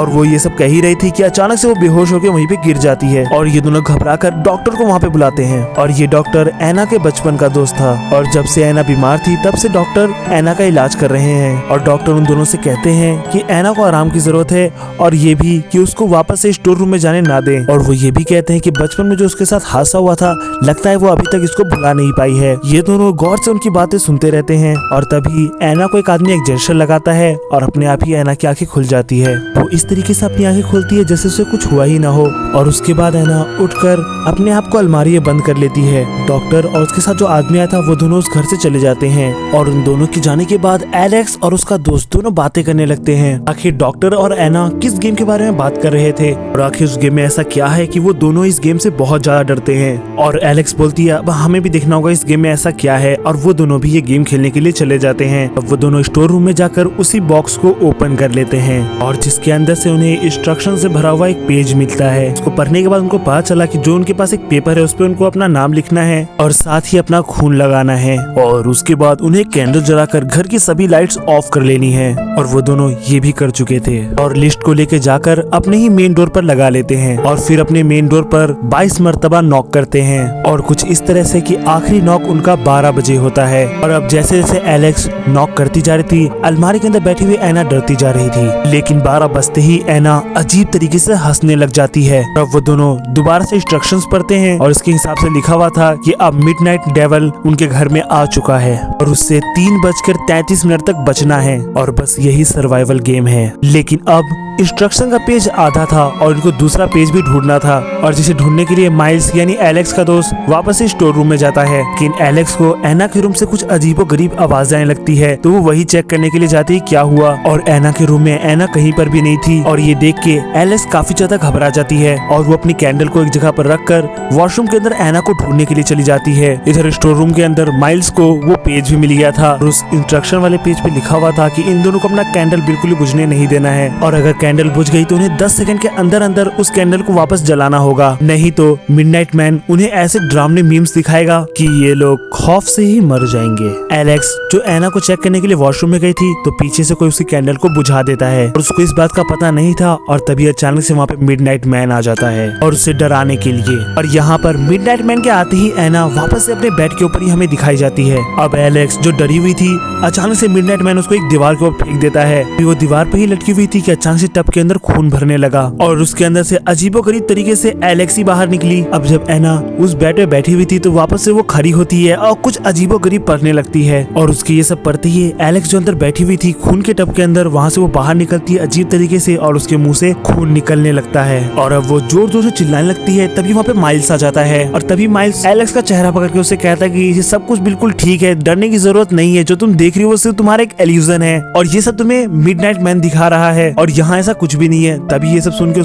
और वो ये सब कह ही रही थी कि अचानक से वो बेहोश होकर वहीं पे गिर जाती है और ये दोनों घबराकर डॉक्टर को वहाँ पे बुलाते हैं। और ये डॉक्टर एना के बचपन का दोस्त था और जब से एना बीमार थी तब से डॉक्टर एना का इलाज कर रहे हैं। और डॉक्टर उन दोनों से कहते हैं कि एना को आराम की जरूरत है और ये भी कि उसको वापस से स्टोर रूम में जाने ना दें। और वो ये भी कहते हैं कि बचपन में जो उसके साथ हादसा हुआ था लगता है वो अभी तक इसको भुला नहीं पाई है। ये दोनों गौर से उनकी बातें सुनते रहते हैं और तभी एना को एक आदमी एक इंजेक्शन लगाता है और अपने आप ही एना की आंखें खुल जाती है। वो इस तरीके से अपनी आंखें खोलती है जैसे उसे कुछ हुआ ही ना हो और उसके बाद एना उठकर अपने आप को अलमारी में बंद कर लेती है। डॉक्टर और उसके साथ जो आदमी आया था वो दोनों उस घर से चले जाते हैं और उन दोनों के जाने के बाद एलेक्स और उसका दोस्त दोनों बातें करने लगते हैं। आखिर डॉक्टर और एना किस गेम के बारे में बात कर रहे थे और आखिर उस गेम में ऐसा क्या है कि वो दोनों इस गेम से बहुत ज्यादा डरते हैं। और एलेक्स बोलती है अब हमें भी देखना होगा इस गेम में ऐसा क्या है और वो दोनों भी ये गेम खेलने के लिए चले जाते हैं। अब वो दोनों स्टोर रूम में जाकर उसी बॉक्स को ओपन कर लेते हैं और जिसके अंदर से उन्हें इंस्ट्रक्शन से भरा हुआ एक पेज मिलता है। उसको पढ़ने के बाद उनको पता चला कि जो उनके पास एक पेपर है उस पर उनको अपना नाम लिखना है और साथ ही अपना खून लगाना है और उसके बाद उन्हें कैंडल जलाकर घर की सभी लाइट्स ऑफ कर लेनी है। और वो दोनों ये भी कर चुके थे और लिस्ट को लेके जाकर अपने ही मेन डोर पर लगा लेते हैं और फिर अपने मेन डोर पर 22 मरतबा नॉक करते हैं और कुछ इस तरह से कि आखिरी नॉक उनका 12 बजे होता है। और अब जैसे जैसे एलेक्स नॉक करती जा रही थी अलमारी के अंदर बैठी हुई एना डरती जा रही थी, लेकिन 12 बजते ही एना अजीब तरीके से हंसने लग जाती है। अब वो दोनों दोबारा से इंस्ट्रक्शंस पढ़ते हैं और इसके हिसाब से लिखा हुआ था कि अब मिडनाइट डेविल उनके घर में आ चुका है और उससे 3:33 तक बचना है और बस यही सर्वाइवल गेम है। लेकिन अब इंस्ट्रक्शन का पेज आधा था और इनको दूसरा पेज भी ढूंढना था और जिसे ढूंढने के लिए माइल्स यानी एलेक्स का दोस्त वापस से स्टोर रूम में जाता है। लेकिन एलेक्स को एना के रूम से कुछ अजीबोगरीब आवाजें आने लगती है तो वो वही चेक करने के लिए जाती है क्या हुआ और एना के रूम में एना कहीं पर भी नहीं थी। और ये देख के एलेक्स काफी ज्यादा घबरा जाती है और वो अपनी कैंडल को एक जगह पर रखकर वॉशरूम के अंदर एना को ढूंढने के लिए चली जाती है। इधर स्टोर रूम के अंदर माइल्स को वो पेज भी मिल गया था और उस इंस्ट्रक्शन वाले पेज पे लिखा हुआ था कि इन दोनों को अपना कैंडल बिल्कुल ही बुझने नहीं देना है और अगर कैंडल बुझ गई तो उन्हें 10 सेकंड के अंदर अंदर उस कैंडल को वापस जलाना होगा, नहीं तो मिडनाइट मैन उन्हें ऐसे ड्रामने मीम्स दिखाएगा कि ये लोग खौफ से ही मर जाएंगे। एलेक्स जो एना को चेक करने के लिए वॉशरूम में गई थी तो पीछे से कोई उसी कैंडल को बुझा देता है और उसको इस बात का पता नहीं था और तभी अचानक से वहाँ पे मिडनाइट मैन आ जाता है और उसे डराने के लिए। और यहाँ पर मिडनाइट मैन के आते ही एना वापस से अपने बेड के ऊपर ही हमें दिखाई जाती है। अब एलेक्स जो डरी हुई थी अचानक से मिडनाइट मैन उसको एक दीवार के ऊपर फेंक देता है। वो दीवार पे ही लटकी हुई थी कि अचानक से टब के अंदर खून भरने लगा और उसके अंदर से अजीबोगरीब तरीके से एलेक्स ही बाहर निकली। अब जब एना उस बेड पे बैठी हुई थी तो वापस से वो खड़ी होती है और कुछ अजीबोगरीब पढ़ने लगती है और उसके ये सब पढ़ते ही एलेक्स जो अंदर बैठी हुई थी खून के टब के अंदर वहाँ से वो बाहर निकलती है अजीब तरीके से और उसके मुंह से खून निकलने लगता है और अब वो जोर जोर से चिल्लाने लगती है। तभी वहाँ पे माइल्स आ जाता है और तभी माइल्स एलेक्स का चेहरा पकड़ के उसे कहता है कि ये सब कुछ बिल्कुल ठीक है, डरने की जरूरत नहीं है, जो तुम देख रही हो वो सिर्फ तुम्हारा एक इल्यूजन है और ये सब तुम्हें मिडनाइट मैन दिखा रहा है और यहाँ ऐसा कुछ भी नहीं है। तभी ये सब सुन के